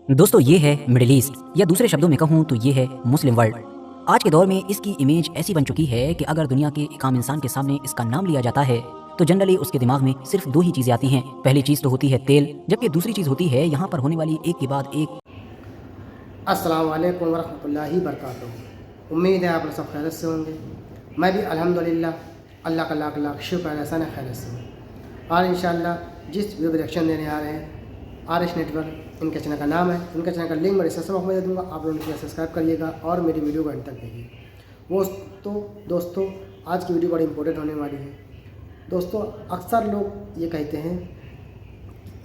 दोस्तों ये है मिडिल ईस्ट, या दूसरे शब्दों में कहूँ तो ये है मुस्लिम वर्ल्ड। आज के दौर में इसकी इमेज ऐसी बन चुकी है कि अगर दुनिया के एक आम इंसान के सामने इसका नाम लिया जाता है तो जनरली उसके दिमाग में सिर्फ दो ही चीजें आती हैं। पहली चीज तो होती है तेल, जबकि दूसरी चीज होती है यहाँ पर होने वाली एक के बाद एक। अस्सलाम वालेकुम वरहमतुल्लाहि वबरकातुहू। उम्मीद है आप लोग सब खैरियत से होंगे। मैं भी अल्हम्दुलिल्लाह अल्लाह का लाख लाख शुक्र है, ऐसा खैरियत से हूँ। और इंशाअल्लाह जिस वीडियो रिएक्शन देने आ रहे हैं आरिश नेटवर्क, इनके चैनल का नाम है, इनके चैनल का लिंक मैं डिस्क्रिप्शन में दे दूँगा। आप लोग इनके सब्सक्राइब करिएगा और मेरी वीडियो को अंत तक देखिए। दोस्तों आज की वीडियो बड़ी इंपॉर्टेंट होने वाली है। दोस्तों अक्सर लोग ये कहते हैं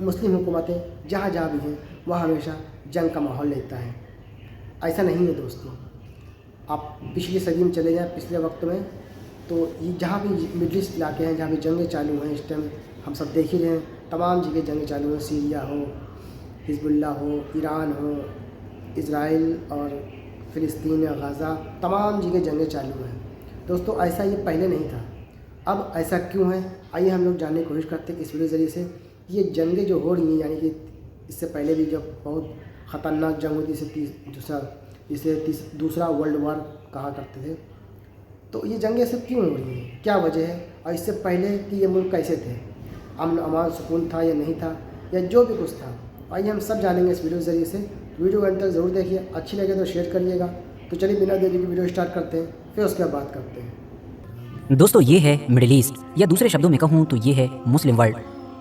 मुस्लिम हुकूमतें जहाँ जहाँ भी हैं वहाँ हमेशा जंग का माहौल रहता है। ऐसा नहीं है दोस्तों। आप पिछली सदी में चले जाएं, पिछले वक्त में तो ये जहाँ भी मिडिल ईस्ट इलाके हैं जहाँ भी जंगें चालू हैं, इस टाइम हम सब देख ही रहे हैं, तमाम जगह जंगें चालू हैं। सीरिया हो, हिजबुल्लाह हो, ईरान हो, इज़राइल और फ़िलिस्तीन या गाज़ा, तमाम जगह जंगें चालू हैं। दोस्तों ऐसा ये पहले नहीं था, अब ऐसा क्यों है आइए हम लोग जानने की कोशिश करते हैं इस वीडियो ज़रिए से। ये जंगें जो हो रही हैं, यानी कि इससे पहले भी जब बहुत ख़तरनाक जंग हुई जिसे दूसरा वर्ल्ड वार कहा करते थे, तो ये जंगें सब क्यों हो रही हैं, क्या वजह है, और इससे पहले कि ये मुल्क कैसे थे, अमन अमान सुकून था या नहीं था, या जो भी कुछ था, आइए हम सब जानेंगे इस वीडियो के ज़रिए से। वीडियो अंत तक ज़रूर देखिए, अच्छी लगे तो शेयर करिएगा। तो चलिए बिना देरी की वीडियो स्टार्ट करते हैं, फिर उसके बाद बात करते हैं। दोस्तों ये है मिडिल ईस्ट, या दूसरे शब्दों में कहूँ तो ये है मुस्लिम वर्ल्ड।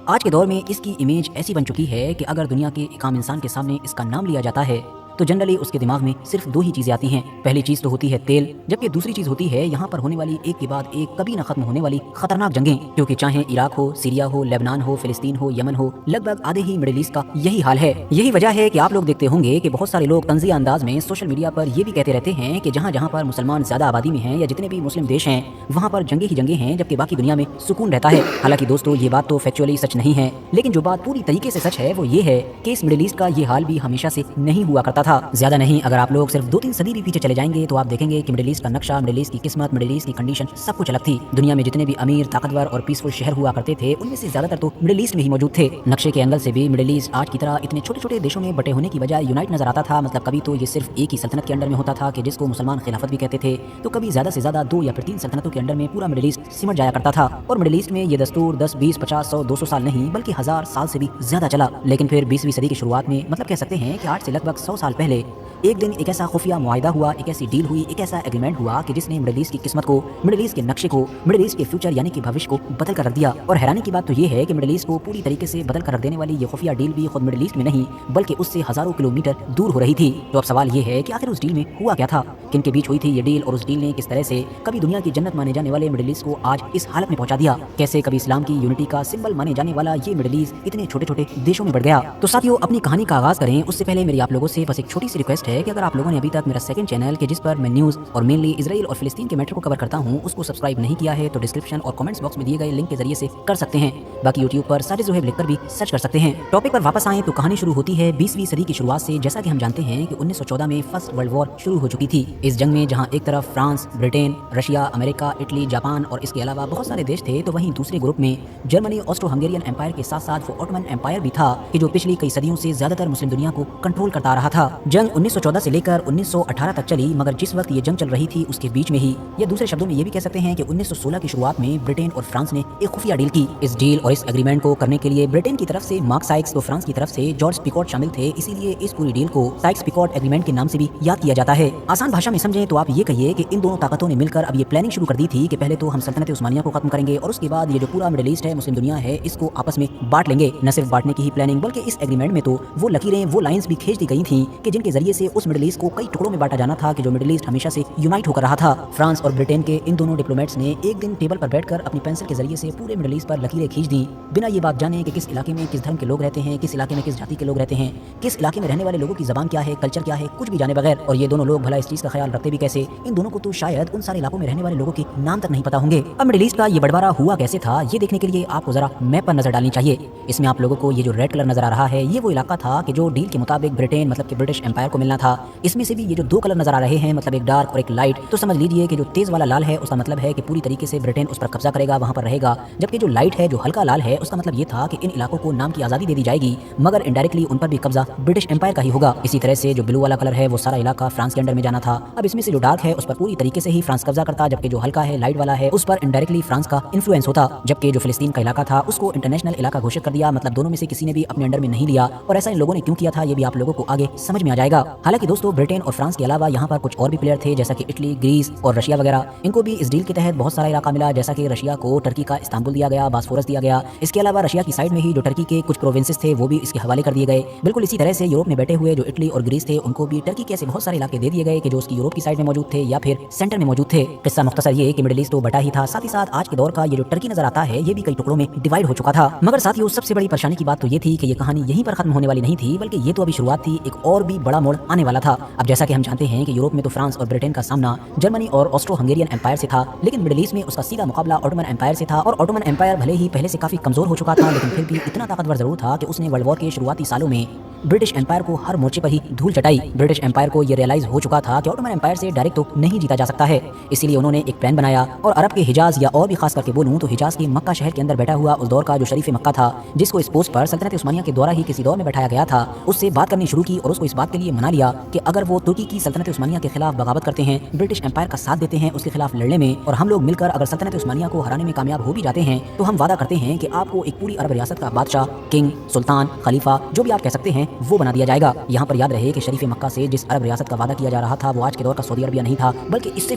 आज के दौर में इसकी इमेज ऐसी बन चुकी है कि अगर दुनिया के एक आम इंसान के सामने इसका नाम लिया जाता है तो जनरली उसके दिमाग में सिर्फ दो ही चीजें आती हैं। पहली चीज तो होती है तेल, जबकि दूसरी चीज होती है यहाँ पर होने वाली एक के बाद एक कभी न खत्म होने वाली खतरनाक जंगें। क्योंकि चाहे इराक हो, सीरिया हो, लेबनान हो, फिलिस्तीन हो, यमन हो, लगभग आधे ही मिडिल ईस्ट का यही हाल है। यही वजह है कि आप लोग देखते होंगे कि बहुत सारे लोग तंजिया अंदाज में सोशल मीडिया पर ये भी कहते रहते हैं कि जहाँ जहाँ पर मुसलमान ज्यादा आबादी में हैं या जितने भी मुस्लिम देश हैं वहाँ पर जंगे ही जंगे हैं, जबकि बाकी दुनिया में सुकून रहता है। हालांकि दोस्तों ये बात तो फैक्चुअली सच नहीं है, लेकिन जो बात पूरी तरीके से सच है वो ये है कि इस मिडिल ईस्ट का ये हाल भी हमेशा से नहीं हुआ करता था। ज्यादा नहीं, अगर आप लोग सिर्फ 2-3 सदी भी पीछे चले जाएंगे तो आप देखेंगे कि मिडिल ईस्ट का नक्शा, मिडिल ईस्ट की किस्मत, मिडिल ईस्ट की कंडीशन सब कुछ अलग थी। दुनिया में जितने भी अमीर, ताकतवर और पीसफुल शहर हुआ करते थे उनमें से ज्यादातर तो मिडिल ईस्ट में ही मौजूद थे। नक्शे के एंगल से भी मिडिल ईस्ट आज की तरह इतने छोटे छोटे देशों में बटे होने की बजाय यूनाइट नजर आता था। मतलब कभी तो ये सिर्फ एक ही सल्तनत के अंडर में होता था कि जिसको मुसलमान खिलाफत भी कहते थे, तो कभी ज्यादा से ज्यादा 2 या फिर 3 सल्तनतों के अंडर में पूरा मिडिल ईस्ट सिमट जाया करता था। और मिडिल ईस्ट में ये दस्तूर 10, 20, 50, 100, 200 साल नहीं बल्कि 1000 साल से भी ज्यादा चला। लेकिन फिर 20वीं सदी की शुरुआत में, मतलब कह सकते हैं कि आज से लगभग 100 साल पहले, एक दिन एक ऐसा खुफिया मुआहिदा हुआ, एक ऐसी डील हुई, एक ऐसा एग्रीमेंट हुआ कि जिसने मिडिल ईस्ट की किस्मत को, मिडिल ईस्ट के नक्शे को, मिडिल ईस्ट के फ्यूचर यानी कि भविष्य को बदल कर रख दिया। और हैरानी की बात तो ये है कि मिडिल ईस्ट को पूरी तरीके से बदल कर रख देने वाली ये खुफिया डील भी खुद मिडिल ईस्ट में नहीं बल्कि उससे हजारों किलोमीटर दूर हो रही थी। तो अब सवाल ये है कि आखिर उस डील में हुआ क्या था, किन के बीच हुई थी ये डील, और उस डील ने किस तरह से कभी दुनिया की जन्नत माने जाने वाले मिडिल ईस्ट को आज इस हालत में पहुंचा दिया। कैसे कभी इस्लाम की यूनिटी का सिंबल माने जाने वाला ये मिडिल ईस्ट इतने छोटे छोटे देशों में बढ़ गया। तो साथियों अपनी कहानी का आगाज करें उससे पहले मेरी आप लोगों से बस एक छोटी सी रिक्वेस्ट है कि अगर आप लोगों ने अभी तक मेरा सेकंड चैनल के जिस पर मैं न्यूज और मेनली इजराइल और फिलिस्तीन के मैटर को कवर करता हूं उसको सब्सक्राइब नहीं किया है तो डिस्क्रिप्शन और कमेंट्स बॉक्स में दिए गए लिंक के जरिए से कर सकते हैं। बाकी यूट्यूब पर साजिद ज़ोहैब लिखकर भी सर्च कर सकते हैं। टॉपिक पर वापस आएं तो कहानी शुरू होती है 20वीं सदी की शुरुआत से। जैसा कि हम जानते हैं कि 1914 में फर्स्ट वर्ल्ड वॉर शुरू हो चुकी थी। इस जंग में जहां एक तरफ France, Britain, Russia, America, Italy, Japan और इसके अलावा बहुत सारे देश थे, तो वहीं दूसरे ग्रुप में जर्मनी, ऑस्ट्रो हंगेरियन एम्पायर के साथ साथ वो ऑटोमन एम्पायर भी था कि जो पिछली कई सदियों से ज्यादातर मुस्लिम दुनिया को कंट्रोल करता रहा था। जंग 1914 से लेकर 1918 तक चली, मगर जिस वक्त ये जंग चल रही थी उसके बीच में ही, या दूसरे शब्दों में ये भी कह सकते हैं कि 1916 की शुरुआत में ब्रिटेन और फ्रांस ने एक खुफिया डील की। इस डील और इस एग्रीमेंट को करने के लिए ब्रिटेन की तरफ से मार्क साइक्स तो फ्रांस की तरफ से जॉर्ज पिकॉट शामिल थे, इसीलिए इस पूरी डील को साइक्स पिकॉट एग्रीमेंट के नाम से भी याद किया जाता है। आसान भाषा में समझें तो आप ये कहिए कि इन दोनों ताकतों ने मिलकर अब ये प्लानिंग शुरू कर दी थी कि पहले तो हम सल्तनत उस्मानिया को खत्म करेंगे और उसके बाद ये जो पूरा मिडिल ईस्ट है, मुस्लिम दुनिया है, इसको आपस में बांट लेंगे। न सिर्फ बांटने की ही प्लानिंग बल्कि इस एग्रीमेंट में तो वो लकीरें, वो लाइंस भी खींच दी गई थी कि जिनके जरिए से उस मिडिल ईस्ट को कई टुकड़ों में बांटा जाना था कि जो मिडिल ईस्ट हमेशा से यूनाइट होकर रहा था। फ्रांस और ब्रिटेन के इन दोनों डिप्लोमेट्स ने एक दिन टेबल पर बैठकर अपनी पेंसिल के जरिए से पूरे मिडिल ईस्ट पर लकीरें खींच दी, बिना ये बात जाने कि किस इलाके में किस धर्म के लोग रहते हैं, किस इलाके में किस जाति के लोग रहते हैं, किस इलाके में रहने वाले लोगों की जबान क्या है, कल्चर क्या है, कुछ भी जाने बगैर। और ये दोनों लोग भला इस चीज का ख्याल रखते भी कैसे, इन दोनों को तो शायद उन सारे इलाकों में रहने वाले लोगों के नाम तक नहीं पता होंगे। अब मिडिल ईस्ट का ये बंटवारा हुआ कैसे था ये देखने के लिए आपको जरा मैप पर नजर डालनी चाहिए। इसमें आप लोगों को ये जो रेड कलर नजर आ रहा है ये वो इलाका था कि जो डील के मुताबिक ब्रिटेन मतलब कि ब्रिटिश एम्पायर को मिलना था। इसमें से भी ये जो दो कलर नजर आ रहे हैं, मतलब एक डार्क और एक लाइट, तो समझ लीजिए कि जो तेज वाला लाल है उसका मतलब है कि पूरी तरीके से ब्रिटेन उस पर कब्जा करेगा, वहां पर रहेगा, जबकि जो लाइट है, जो हल्का लाल है, उसका मतलब ये था कि इन इलाकों को नाम की आजादी दे दी जाएगी, मगर इनडायरेक्टली उन पर भी कब्जा ब्रिटिश एम्पायर का ही होगा। इसी तरह से जो ब्लू वाला कलर है वो सारा इलाका फ्रांस के अंडर में जाना था। अब इसमें से जो डार्क है उस पर पूरी तरीके से ही फ्रांस कब्जा करता, जबकि जो हल्का है, लाइट वाला है, उस पर इनडायरेक्टली फ्रांस का इन्फ्लुएंस होता। जबकि जो फिलिस्तीन का इलाका था उसको इंटरनेशनल इलाका घोषित कर दिया, मतलब दोनों में से किसी ने भी अपने अंडर में नहीं लिया, और ऐसा इन लोगों ने क्यों किया था ये भी आप लोगों को आगे समझ में आ जाएगा। हालांकि दोस्तों ब्रिटेन और फ्रांस के अलावा यहाँ पर कुछ और भी प्लेयर थे, जैसा कि इटली, ग्रीस और रशिया वगैरह। इनको भी इस डील के तहत बहुत सारा इलाका मिला, जैसा कि रशिया को टर्की का इस्तांबुल दिया गया, बास्फोरस दिया गया। इसके अलावा रशिया की साइड में ही जो टर्की के कुछ प्रोविंसेस थे वो भी इसके हवाले कर दिए गए। बिल्कुल इसी तरह से यूरोप में बैठे हुए जो इटली और ग्रीस थे उनको भी टर्की के ऐसे बहुत सारे इलाके दे दिए गए कि जो उसकी यूरोप की साइड में मौजूद थे या फिर सेंटर में मौजूद थे। किस्सा मुख्तसर ये कि मिडिल ईस्ट तो बटा ही था, साथ ही साथ आज के दौर का ये जो टर्की नजर आता है ये भी कई टुकड़ों में डिवाइड हो चुका था। मगर साथियों सबसे बड़ी परेशानी की बात तो ये थी कि ये कहानी यहीं पर खत्म होने वाली नहीं थी, बल्कि ये तो अभी शुरुआत थी, एक और भी बड़ा मोड़ आने वाला था। अब जैसा कि हम जानते हैं कि यूरोप में तो फ्रांस और ब्रिटेन का सामना जर्मनी और ऑस्ट्रो हंगेरियन एम्पायर से था, लेकिन मिडिल ईस्ट में उसका सीधा मुकाबला ऑटोमन एम्पायर से था। और ऑटोमन एम्पायर भले ही पहले से काफी कमजोर हो चुका था, लेकिन फिर भी इतना ताकतवर जरूर था कि उसने वर्ल्ड वॉर के शुरुआती सालों में ब्रिटिश एम्पायर को हर मोर्चे पर ही धूल चटाई। ब्रिटिश एम्पायर को यह रियलाइज हो चुका था कि ऑटोमन एम्पायर से डायरेक्ट तो नहीं जीता जा सकता है, इसीलिए उन्होंने एक प्लान बनाया और अरब के हिजाज, या और भी खास करके बोलूं तो हिजाज के मक्का शहर के अंदर बैठा हुआ उस दौर का जो शरीफ मक्का था, जिसको इस पोस्ट पर सल्तनत उस्मानिया के द्वारा ही किसी दौर में बैठाया गया था, उससे बात करनी शुरू की और उसको इस बात के लिए मना लिया कि अगर वो तुर्की की सल्तनत उस्मानिया के खिलाफ बगावत करते हैं, ब्रिटिश एम्पायर का साथ देते हैं उसके खिलाफ लड़ने में, और हम लोग मिलकर अगर सल्तनत उस्मानिया को हराने में कामयाब हो भी जाते हैं, तो हम वादा करते हैं कि आपको एक पूरी अरब रियासत का बादशाह, किंग, सुल्तान, खलीफा, जो भी आप कह सकते हैं, वो बना दिया जाएगा। यहाँ पर याद रहे कि शरीफ मक्का से जिस अरब रियासत का वादा किया जा रहा था वो आज के दौर का सऊदी अरबिया नहीं था, बल्कि इससे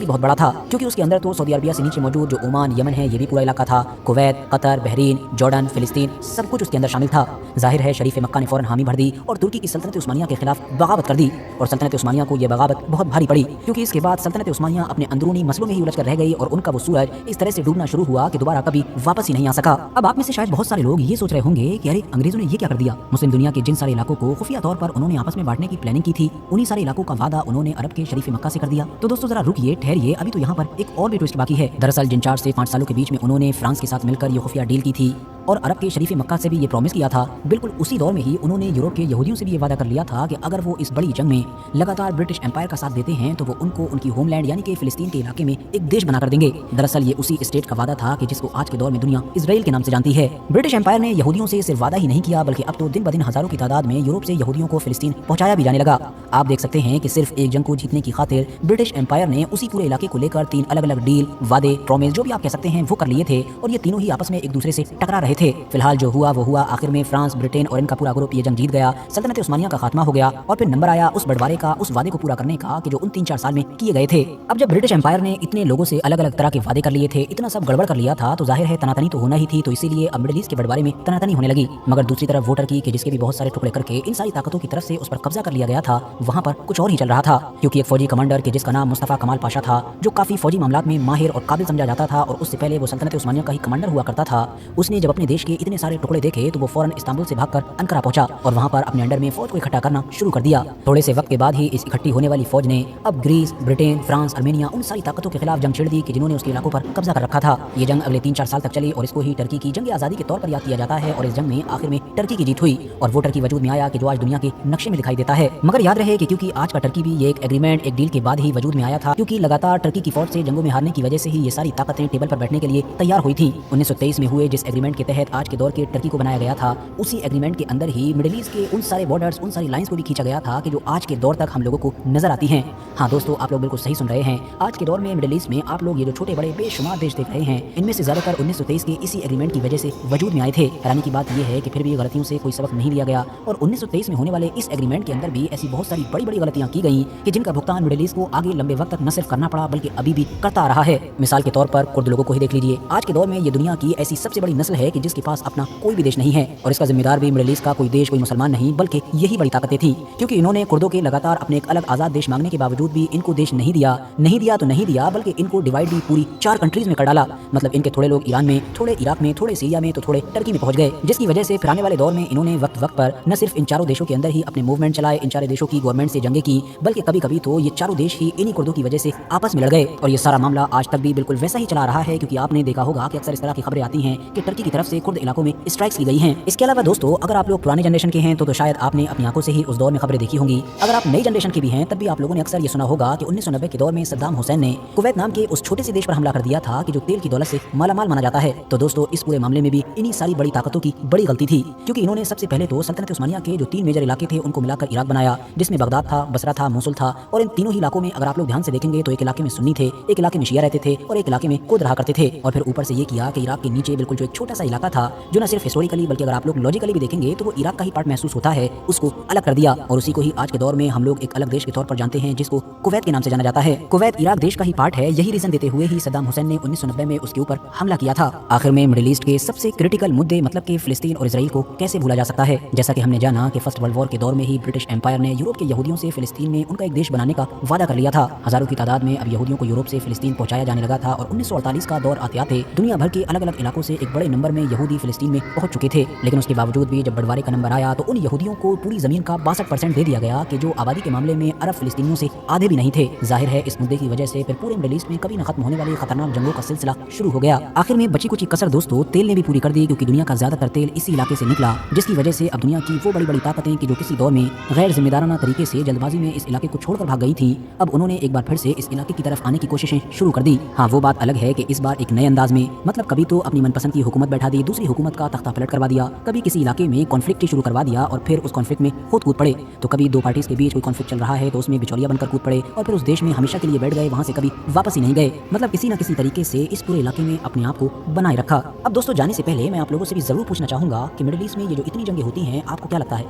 भी बहुत बड़ा था, क्योंकि उसके अंदर तो सऊदी अरबिया से नीचे मौजूद जो ओमान, यमन है, ये भी पूरा इलाका था, कुवैत, कतर, बहरीन, जॉर्डन, फिलिस्तीन, सब कुछ उसके अंदर शामिल था। जाहिर है शरीफ मक्का ने फौरन हामी भर दी और तुर्की की सल्तनत उस्मानिया के खिलाफ बगावत कर दी, और सल्तनत उस्मानिया को यह बगावत बहुत भारी पड़ी, क्योंकि इसके बाद सल्तनत उस्मानिया अपने अंदरूनी मसलों में ही उलझ कर रह गई और उनका वो सूरज इस तरह से डूबना शुरू हुआ कि दोबारा कभी वापस ही नहीं आ सका। अब आप में से शायद बहुत सारे लोग ये सोच रहे होंगे कि अरे अंग्रेजों ने ये क्या कर दिया, मुस्लिम दुनिया के जिन सारे इलाकों को खुफिया तौर पर उन्होंने आपस में बांटने की प्लानिंग की थी, उन्हीं सारे इलाकों का वादा उन्होंने अरब के शरीफ मक्का से कर दिया। तो दोस्तों जरा रुकिए, ठहरिए, अभी तो यहाँ पर एक और भी ट्विस्ट बाकी है। दरअसल जिन 4 से 5 सालों के बीच में उन्होंने फ्रांस के साथ मिलकर ये खुफिया डील की थी और अरब के शरीफ मक्का से भी ये प्रॉमिस किया था, बिल्कुल उसी दौर में ही उन्होंने यूरोप के यहूदियों से भी ये वादा कर लिया था कि अगर वो इस बड़ी जंग में लगातार ब्रिटिश एम्पायर का साथ देते हैं तो वो उनको उनकी होमलैंड यानी कि फिलिस्तीन के इलाके में एक देश बनाकर देंगे। दरअसल ये उसी स्टेट का वादा था कि जिसको आज के दौर में दुनिया इजराइल के नाम से जानती है। ब्रिटिश एम्पायर ने यहूदियों से सिर्फ वादा ही नहीं किया, बल्कि अब तो दिन ब दिन हजारों की तादाद में यूरोप से यहूदियों को फिलिस्तीन पहुंचाया भी जाने लगा। आप देख सकते हैं कि सिर्फ एक जंग को जीतने की खातिर ब्रिटिश एम्पायर ने उसी पूरे इलाके को लेकर 3 अलग अलग डील, वादे, प्रॉमिस, जो भी आप कह सकते हैं, वो कर लिए थे, और ये तीनों ही आपस में एक दूसरे से टकरा रहे थे। फिलहाल जो हुआ वो हुआ, आखिर में फ्रांस, ब्रिटेन और इनका पूरा ग्रुप ये जंग जीत गया, सल्तनत उस्मानिया का खात्मा हो गया, और फिर नंबर आया उस बंटवारे का, उस वादे को पूरा करने का कि जो उन 3-4 साल में किए गए थे। अब जब ब्रिटिश एम्पायर ने इतने लोगों से अलग अलग तरह के वादे कर लिए थे, इतना सब गड़बड़ कर लिया था, तो जाहिर है तनातनी तो होना ही थी, तो इसीलिए अब मिडिल ईस्ट के बंटवारे में तनातनी होने लगी। मगर दूसरी तरफ वो टर्की के जिसके भी बहुत सारे टुकड़े करके इन सारी ताकतों की तरफ से उस पर कब्जा कर लिया गया था, वहाँ पर कुछ और ही चल रहा था, क्योंकि एक फौजी कमांडर के जिसका नाम मुस्तफा कमाल पाशा था, जो काफी फौजी मामलात में माहिर और काबिल समझा जाता था, और उससे पहले वो सल्तनत उस्मानिया का ही कमांडर हुआ करता था, उसने जब अपने देश के इतने सारे टुकड़े देखे तो वो फौरन इस्तांबुल से भागकर अंकारा पहुंचा और वहां पर अपने अंडर में फौज को इकट्ठा करना शुरू कर दिया। थोड़े से वक्त के बाद ही इस इकट्ठी होने वाली फौज ने अब ग्रीस, ब्रिटेन, फ्रांस, अर्मेनिया, उन सारी ताकतों के खिलाफ जंग छेड़ दी कि जिन्होंने उसके इलाकों पर कब्जा कर रखा था। ये जंग अगले 3-4 साल तक चली और इसको ही टर्की की जंग आजादी के तौर पर याद किया जाता है, और इस जंग में आखिर में टर्की की जीत हुई और वो टर्की वजूद में आया कि जो आज दुनिया के नक्शे में दिखाई देता है। मगर याद रहे कि क्योंकि आज का टर्की भी ये एक एग्रीमेंट, एक डील के बाद ही वजूद में आया था, क्योंकि लगातार टर्की की फौज से जंगों में हारने की वजह से ही ये सारी ताकतें टेबल पर बैठने के लिए तैयार हुई थी। 1923 में हुए जिस एग्रीमेंट के तहत आज के दौर के टर्की को बनाया गया था, उसी एग्रीमेंट के अंदर ही मिडिल ईस्ट के उन सारे बॉर्डर्स, उन सारी लाइंस को भी खींचा गया था कि जो आज के दौर तक हम लोगों को नजर आती हैं। हाँ दोस्तों, आप लोग बिल्कुल सही सुन रहे हैं। आज के दौर में मिडिल ईस्ट में आप लोग ये जो छोटे बड़े बेशुमार देश देख रहे हैं, इनमें से ज्यादातर 1923 के इसी एग्रीमेंट की वजह से वजूद में आए थे। हैरानी की बात यह है कि फिर भी गलतियों से कोई सबक नहीं लिया गया, और 1923 में होने वाले इस एग्रीमेंट के अंदर भी ऐसी बहुत सारी बड़ी बड़ी गलतियां की गई कि जिनका भुगतान मिडिल ईस्ट को आगे लंबे वक्त तक न सिर्फ करना पड़ा बल्कि अभी भी करता आ रहा है। मिसाल के तौर पर कुर्द लोगों को ही देख लीजिए। आज के दौर में ये दुनिया की ऐसी सबसे बड़ी नस्ल है कि जिसके पास अपना कोई भी देश नहीं है, और इसका जिम्मेदार भी मिडिल ईस्ट का कोई देश, कोई मुसलमान नहीं, बल्कि यही बड़ी ताकतें थी, क्योंकि इन्होंने कुर्दों के लगातार अपने एक अलग आजाद देश मांगने के बावजूद भी इनको देश नहीं दिया तो नहीं दिया, बल्कि इनको डिवाइड भी पूरी 4 कंट्रीज में कर डाला। मतलब इनके थोड़े लोग ईरान में, थोड़े इराक में, थोड़े सीरिया में, तो थोड़े टर्की में पहुंच गए, जिसकी वजह से फिर आने वाले दौर में इन्होंने वक्त वक्त पर न सिर्फ इन चारों देशों के अंदर ही अपने मूवमेंट चलाए, इन चारों देशों की गवर्नमेंट से जंगे की, बल्कि कभी कभी तो ये चारों देश ही इन्हीं कुर्दों की वजह से आपस में लड़ गए। और ये सारा मामला आज तक भी बिल्कुल वैसा ही चला रहा है, क्योंकि आपने देखा होगा कि अक्सर इस तरह की खबरें आती हैं कि टर्की की तरफ से कुर्द इलाकों में स्ट्राइक्स की गई हैं। इसके अलावा दोस्तों, अगर आप लोग पुराने जनरेशन के हैं तो शायद आपने अपनी आंखों से ही उस दौर में खबरें देखी होंगी। अगर आप नई जनरेशन के भी हैं तब भी आप लोगों ने अक्सर ये सुना होगा कि 1990 के दौर में सद्दाम हुसैन ने कुवैत नाम के उस छोटे से देश पर हमला कर दिया था कि जो तेल की दौलत से मालामाल माना जाता है। तो दोस्तों, इस पूरे मामले में भी इन्हीं सारी बड़ी ताकतों की बड़ी गलती थी, क्योंकि इन्होंने सबसे पहले तो सल्तनत उस्मानिया के जो 3 मेजर इलाके थे उनको मिलाकर इराक बनाया, जिसमें बगदाद था, बसरा था, मोसुल था। और इन तीनों ही इलाकों में अगर आप लोग ध्यान से देखेंगे तो एक इलाके में सुन्नी थे, एक इलाके में शिया रहते थे और एक इलाके में कुर्द रहा करते थे। और फिर ऊपर से ये किया कि इराक के नीचे बिल्कुल जो एक छोटा सा इलाका था, जो न सिर्फ हिस्टोरिकली बल्कि अगर आप लोग लॉजिकली भी देखेंगे तो वो इराक का ही पार्ट महसूस होता है, उसको अलग कर दिया। और उसी को ही आज के दौर में हम लोग एक अलग देश के तौर पर जानते हैं, जिसको कुवैत के नाम से जाना जाता है। कुवैत इराक देश का ही पार्ट है। यही रीजन देते हुए ही सद्दाम हुसैन ने 1990 में उसके ऊपर हमला किया था। आखिर में मिडिल ईस्ट के सबसे क्रिटिकल मुद्दे मतलब कि फिलिस्तीन और इजराइल को कैसे भूला जा सकता है। जैसा कि हमने जाना कि फर्स्ट वर्ल्ड वॉर के दौर में ही ब्रिटिश एम्पायर ने यूरोप के यहूदियों से फिलिस्तीन में उनका एक देश बनाने का वादा कर लिया था। हजारों की तादाद में अब यहूदियों को यूरोप से फिलिस्तीन पहुंचाया जाने लगा था और 1948 का दौर आते आते दुनिया भर के अलग अलग इलाकों से एक बड़े नंबर में यहूदी फिलिस्तीन में पहुंच चुके थे। लेकिन उसके बावजूद भी जब बंटवारे का नंबर आया तो उन यहूदियों को पूरी जमीन का 62% दे दिया गया, कि जो आबादी के मामले में अरब फिलिस्तीनियों से आधे भी नहीं थे। जाहिर है इस मुद्दे की वजह से फिर पूरे मिडिल ईस्ट में कभी न खत्म होने वाली खतरनाक जंगों का सिलसिला शुरू हो गया। आखिर में बची कुछ कसर दोस्तों तेल ने भी पूरी कर दी, क्योंकि दुनिया का ज्यादातर तेल इसी इलाके से निकला, जिसकी वजह से अब दुनिया की वो बड़ी बड़ी ताकतें कि जो किसी दौर में गैर जिम्मेदाराना तरीके से जल्दबाजी में इस इलाके को छोड़कर भाग गई थी, अब उन्होंने एक बार फिर से इस इलाके की तरफ आने की कोशिशें शुरू कर दी। हाँ, वो बात अलग है कि इस बार एक नए अंदाज में, मतलब कभी तो अपनी मनपसंद की हुकूमत बैठा दी, दूसरी हुकूमत का तख्ता पलट करवा दिया, कभी किसी इलाके में कॉन्फ्लिक्ट शुरू करवा दिया और फिर उस कॉन्फ्लिक्ट में खुद कूद पड़े। तो कभी दो पार्टीज के बीच कोई कॉन्फ्लिक्ट चल रहा है तो उसमें बिचौलिया बनकर कूद पड़े और फिर उस देश में हमेशा के लिए बैठ गए, वहां से कभी वापस ही नहीं गए। मतलब किसी न किसी तरीके से इस पूरे इलाके में अपने आप को बनाए रखा। अब दोस्तों, जाने से पहले मैं आप लोगों से भी जरूर पूछना चाहूंगा कि मिडिल ईस्ट में ये जो इतनी जंगें होती हैं, आपको क्या लगता है?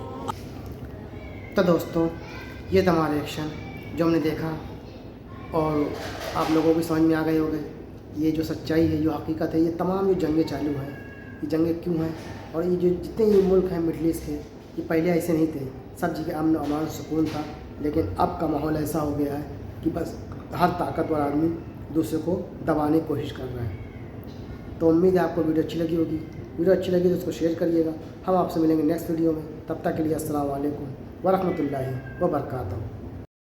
तो दोस्तों, ये था हमारा एक्शन जो हमने देखा और आप लोगों को समझ में आ गए होंगे। ये जो सच्चाई है, जो हकीकत है, ये तमाम जो जंगें चालू हैं, ये जंगें क्यों हैं, और ये जो जितने ये मुल्क हैं मिडिल ईस्ट के, ये पहले ऐसे नहीं थे। सब जगह अमन अमान सुकून था, लेकिन अब का माहौल ऐसा हो गया है कि बस हर ताकतवर आदमी दूसरे को दबाने की कोशिश कर रहा है। तो उम्मीद है आपको वीडियो अच्छी लगी होगी। वीडियो अच्छी लगी तो उसको शेयर करिएगा। हम आपसे मिलेंगे नेक्स्ट वीडियो में। तब तक के लिए अस्सलाम वालेकुम व रहमतुल्लाहि व बरकातहू।